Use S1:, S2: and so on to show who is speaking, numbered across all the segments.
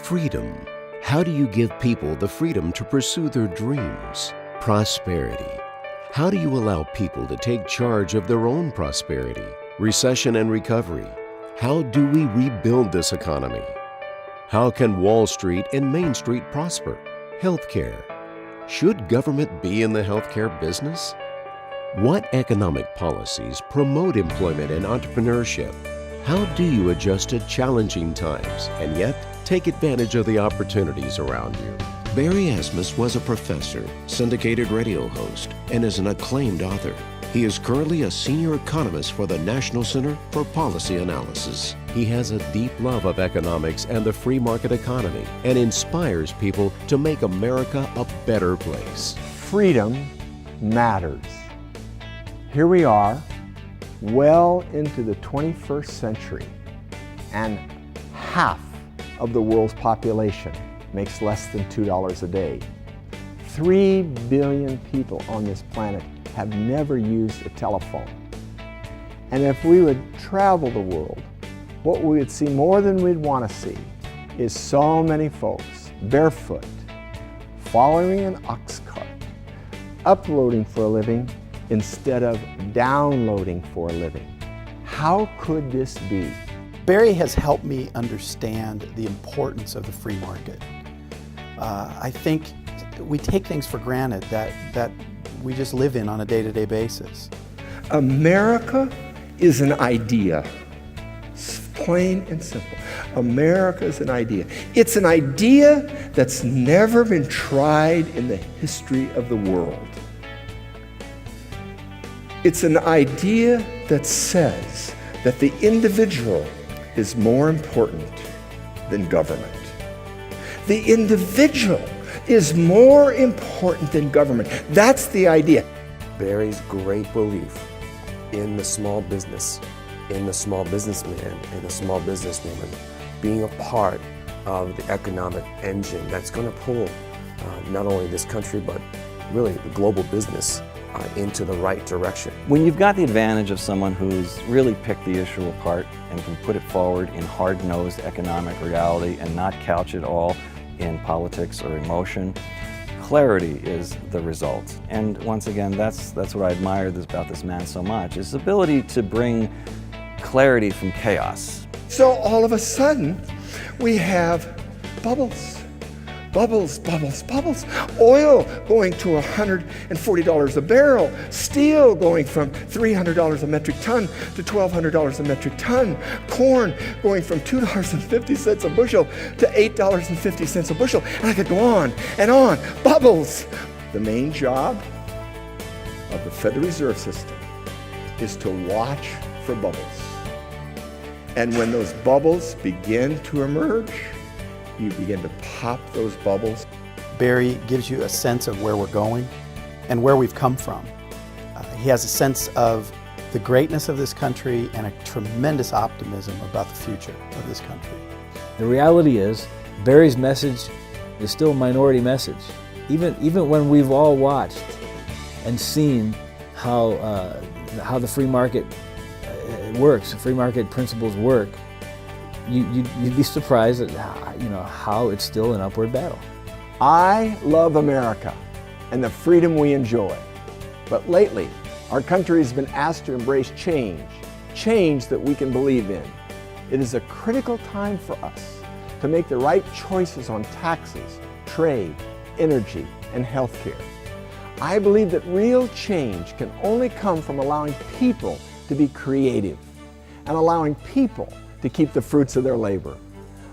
S1: Freedom. How do you give people the freedom to pursue their dreams? Prosperity. How do you allow people to take charge of their own prosperity? Recession and recovery. How do we rebuild this economy? How can Wall Street and Main Street prosper? Healthcare. Should government be in the healthcare business? What economic policies promote employment and entrepreneurship? How do you adjust to challenging times and yet take advantage of the opportunities around you? Barry Asmus was a professor, syndicated radio host, and is an acclaimed author. He is currently a senior economist for the National Center for Policy Analysis. He has a deep love of economics and the free market economy and inspires people to make America a better place.
S2: Freedom matters. Here we are, well into the 21st century, and half of the world's population makes less than $2 a day. 3 billion people on this planet have never used a telephone. And if we would travel the world, what we would see more than we'd want to see is so many folks barefoot, following an ox cart, uploading for a living instead of downloading for a living. How could this be?
S3: Barry has helped me understand the importance of the free market. I think we take things for granted that we just live in on a day-to-day basis.
S2: America is an idea. It's plain and simple. America is an idea. It's an idea that's never been tried in the history of the world. It's an idea that says that the individual is more important than government. The individual is more important than government. That's the idea.
S4: Barry's great belief in the small business, in the small businessman and the small businesswoman being a part of the economic engine that's going to pull not only this country but really the global business into the right direction.
S5: When you've got the advantage of someone who's really picked the issue apart and can put it forward in hard-nosed economic reality and not couch it all in politics or emotion, clarity is the result. And once again, that's what I admire about this man so much, his ability to bring clarity from chaos.
S2: So all of a sudden, we have bubbles. Bubbles, bubbles, bubbles. Oil going to $140 a barrel. Steel going from $300 a metric ton to $1,200 a metric ton. Corn going from $2.50 a bushel to $8.50 a bushel. And I could go on and on. Bubbles. The main job of the Federal Reserve System is to watch for bubbles. And when those bubbles begin to emerge, you begin to pop those bubbles.
S3: Barry gives you a sense of where we're going and where we've come from. He has a sense of the greatness of this country and a tremendous optimism about the future of this country.
S6: The reality is, Barry's message is still a minority message. Even when we've all watched and seen how the free market works, free market principles work, you'd be surprised at how it's still an upward battle.
S2: I love America and the freedom we enjoy. But lately, our country has been asked to embrace change that we can believe in. It is a critical time for us to make the right choices on taxes, trade, energy, and healthcare. I believe that real change can only come from allowing people to be creative and allowing people to keep the fruits of their labor,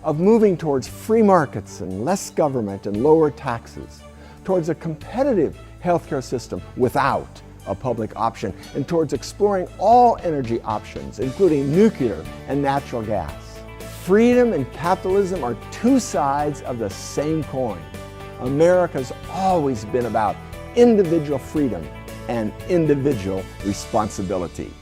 S2: of moving towards free markets and less government and lower taxes, towards a competitive healthcare system without a public option, and towards exploring all energy options, including nuclear and natural gas. Freedom and capitalism are two sides of the same coin. America's always been about individual freedom and individual responsibility.